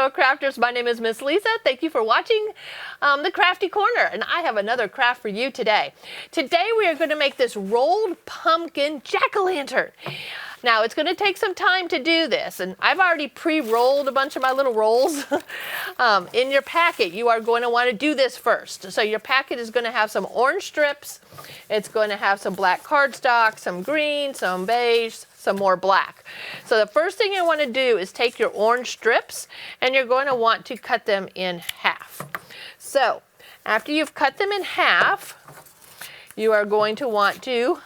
fellow crafters. My name is Miss Lisa. Thank you for watching the Crafty Corner, and I have another craft for you today. Today we are going to make this rolled pumpkin jack-o'-lantern. Now it's going to take some time to do this, and I've already pre-rolled a bunch of my little rolls. In your packet, you are going to want to do this first. So your packet is going to have some orange strips. It's going to have some black cardstock, some green, some beige, some more black. So the first thing you want to do is take your orange strips and you're going to want to cut them in half. So after you've cut them in half, you are going to want to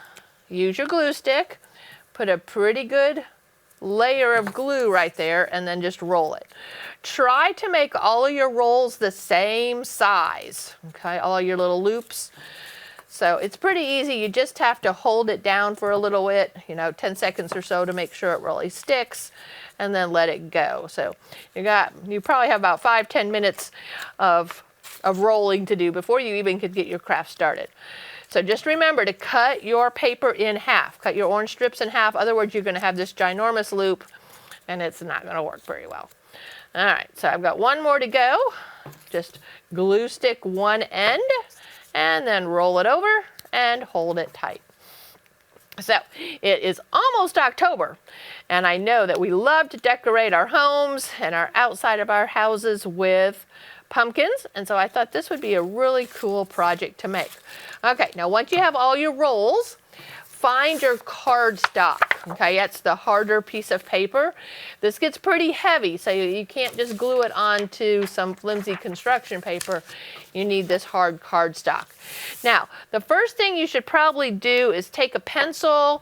use your glue stick, put a pretty good layer of glue right there, and then just roll it. Try to make all of your rolls the same size, okay, all your little loops. So it's pretty easy. You just have to hold it down for a little bit, 10 seconds or so to make sure it really sticks, and then let it go. So you probably have about 5-10 minutes of rolling to do before you even could get your craft started. So just remember to cut your paper in half. Cut your orange strips in half. Otherwise, you're going to have this ginormous loop, and it's not going to work very well. All right, so I've got one more to go. Just glue stick one end, and then roll it over and hold it tight. So it is almost October, and I know that we love to decorate our homes and our outside of our houses with pumpkins, and so I thought this would be a really cool project to make. Okay, now once you have all your rolls, find your cardstock. Okay, that's the harder piece of paper. This gets pretty heavy, so you can't just glue it onto some flimsy construction paper. You need this hard cardstock. Now, the first thing you should probably do is take a pencil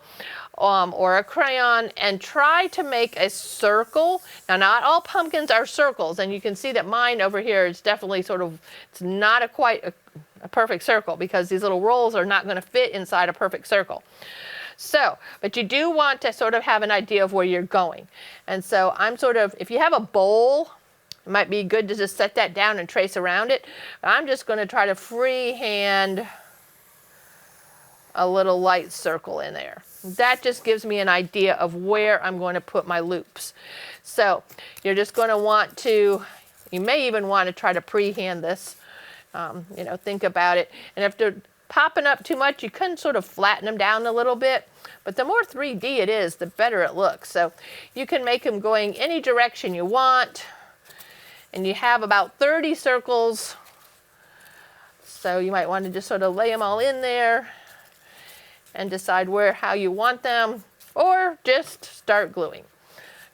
or a crayon and try to make a circle. Now, not all pumpkins are circles, and you can see that mine over here is definitely it's not quite a perfect circle because these little rolls are not going to fit inside a perfect circle. So, but you do want to sort of have an idea of where you're going. And so if you have a bowl, it might be good to just set that down and trace around it. But I'm just going to try to freehand a little light circle in there. That just gives me an idea of where I'm going to put my loops. So you're just going to want to, you may even want to try to pre-hand this, think about it. And if they're popping up too much, you can sort of flatten them down a little bit. But the more 3D it is, the better it looks. So you can make them going any direction you want. And you have about 30 circles. So you might want to just sort of lay them all in there and decide how you want them, or just start gluing.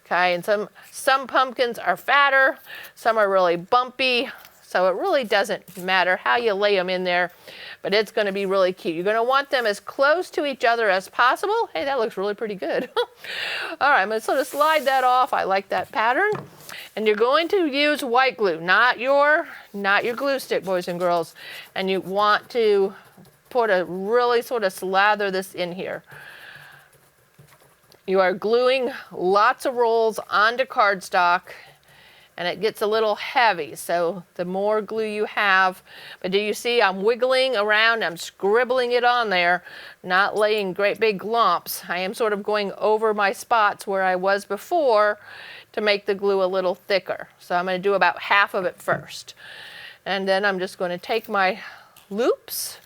Okay, and some pumpkins are fatter, some are really bumpy, so it really doesn't matter how you lay them in there, but it's going to be really cute. You're going to want them as close to each other as possible. Hey, that looks really pretty good. All right, I'm going to sort of slide that off. I like that pattern. And you're going to use white glue, not your glue stick, boys and girls. And you want to really sort of slather this in here. You are gluing lots of rolls onto cardstock, and it gets a little heavy, so the more glue you have. But do you see I'm wiggling around, I'm scribbling it on there, not laying great big lumps. I am sort of going over my spots where I was before to make the glue a little thicker. So I'm going to do about half of it first. And then I'm just going to take my loops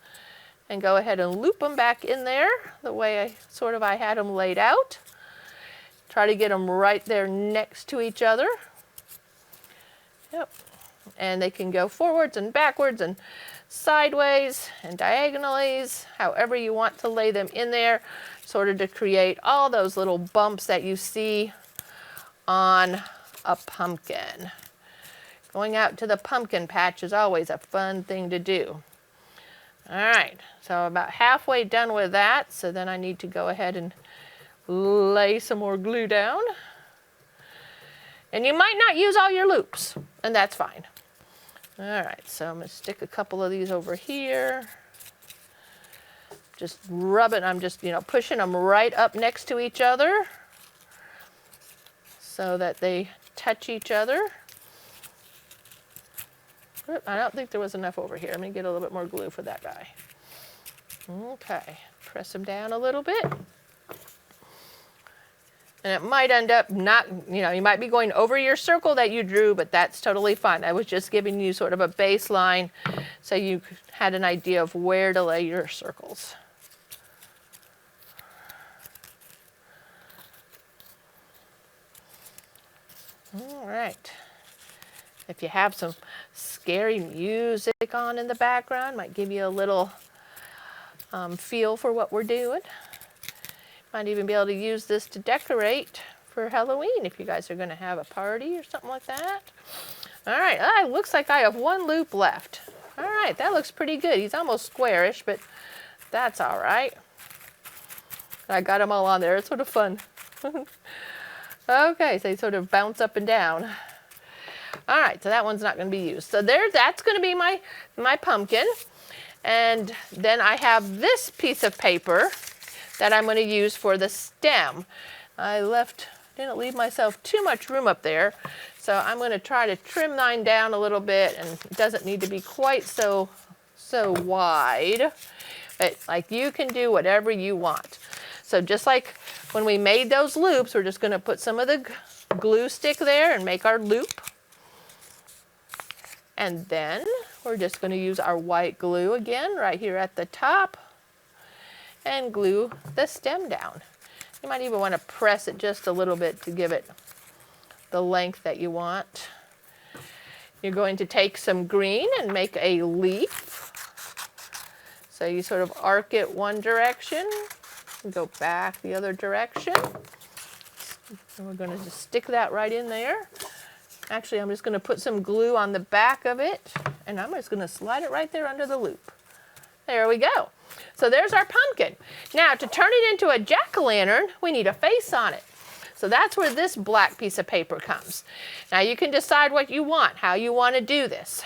and go ahead and loop them back in there the way I had them laid out. Try to get them right there next to each other. Yep. And they can go forwards and backwards and sideways and diagonalies, however you want to lay them in there, sort of to create all those little bumps that you see on a pumpkin. Going out to the pumpkin patch is always a fun thing to do. All right, so about halfway done with that, so then I need to go ahead and lay some more glue down. And you might not use all your loops, and that's fine. All right, so I'm going to stick a couple of these over here. Just rub it. I'm just, pushing them right up next to each other so that they touch each other. I don't think there was enough over here. Let me get a little bit more glue for that guy. Okay, press them down a little bit. And it might end up not, you might be going over your circle that you drew, but that's totally fine. I was just giving you sort of a baseline so you had an idea of where to lay your circles. All right. If you have some scary music on in the background, might give you a little feel for what we're doing. Might even be able to use this to decorate for Halloween if you guys are going to have a party or something like that. All right, it looks like I have one loop left. All right, that looks pretty good. He's almost squarish, but that's all right. I got them all on there. It's sort of fun. Okay, so they sort of bounce up and down. All right, so that one's not going to be used. So that's going to be my pumpkin. And then I have this piece of paper that I'm going to use for the stem. Didn't leave myself too much room up there, so I'm going to try to trim mine down a little bit, and it doesn't need to be quite so wide. But like, you can do whatever you want. So just like when we made those loops, we're just going to put some of the glue stick there and make our loop. And then we're just going to use our white glue again right here at the top and glue the stem down. You might even want to press it just a little bit to give it the length that you want. You're going to take some green and make a leaf. So you sort of arc it one direction and go back the other direction. And we're going to just stick that right in there. Actually, I'm just going to put some glue on the back of it, and I'm just going to slide it right there under the loop. There we go. So there's our pumpkin. Now, to turn it into a jack-o'-lantern, we need a face on it. So that's where this black piece of paper comes. Now, you can decide what you want, how you want to do this.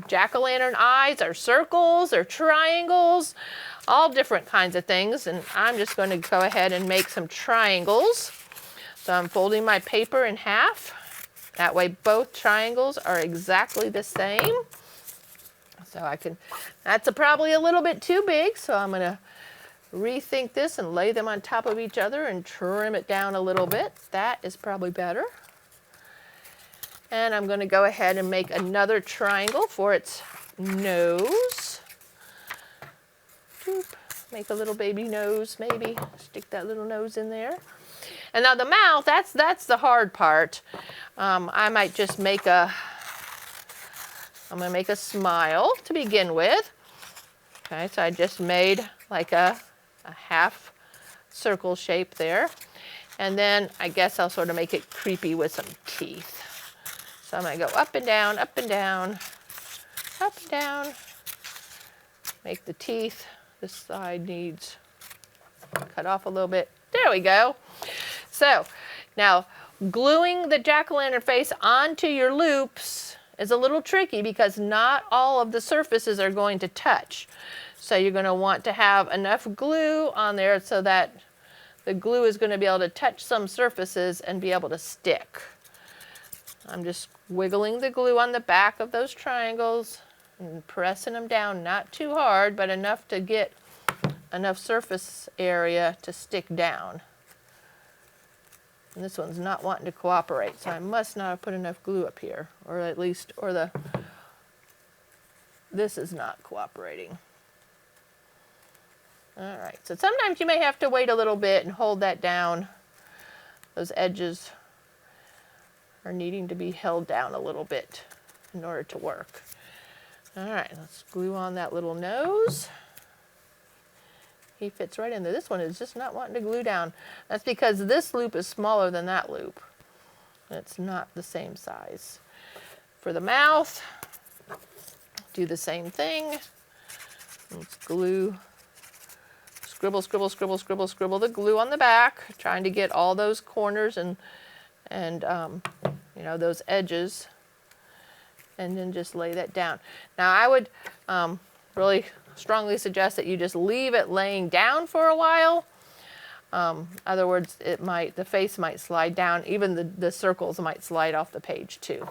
Jack-o'-lantern eyes or circles or triangles, all different kinds of things. And I'm just going to go ahead and make some triangles. So I'm folding my paper in half. That way both triangles are exactly the same. So that's probably a little bit too big, so I'm going to rethink this and lay them on top of each other and trim it down a little bit. That is probably better. And I'm going to go ahead and make another triangle for its nose. Make a little baby nose, maybe. Stick that little nose in there. And now the mouth, that's the hard part. I might just I'm going to make a smile to begin with. Okay, so I just made like a half circle shape there. And then I guess I'll sort of make it creepy with some teeth. So I'm going to go up and down, up and down, up and down. Make the teeth. This side needs cut off a little bit. There we go. So now gluing the jack-o'-lantern face onto your loops is a little tricky because not all of the surfaces are going to touch. So you're going to want to have enough glue on there so that the glue is going to be able to touch some surfaces and be able to stick. I'm just wiggling the glue on the back of those triangles and pressing them down, not too hard, but enough to get enough surface area to stick down. And this one's not wanting to cooperate, so I must not have put enough glue up here, or at least, this is not cooperating. All right, so sometimes you may have to wait a little bit and hold that down. Those edges are needing to be held down a little bit in order to work. All right, let's glue on that little nose. He fits right in there. This one is just not wanting to glue down. That's because this loop is smaller than that loop. It's not the same size. For the mouth, do the same thing. Let's glue, scribble, scribble, scribble, scribble, scribble the glue on the back, trying to get all those corners and those edges, and then just lay that down. Now I would really strongly suggest that you just leave it laying down for a while. Other words, the face might slide down. Even the circles might slide off the page too.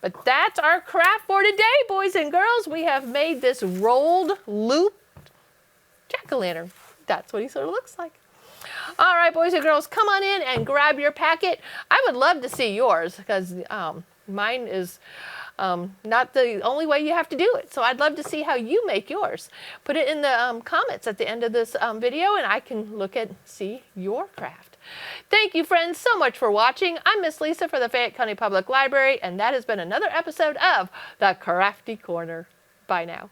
But that's our craft for today, boys and girls. We have made this rolled loop jack-o'-lantern. That's what he sort of looks like. All right, boys and girls, come on in and grab your packet. I would love to see yours because mine is not the only way you have to do it. So I'd love to see how you make yours. Put it in the comments at the end of this video and I can look and see your craft. Thank you, friends, so much for watching. I'm Miss Lisa for the Fayette County Public Library, and that has been another episode of The Crafty Corner. Bye now.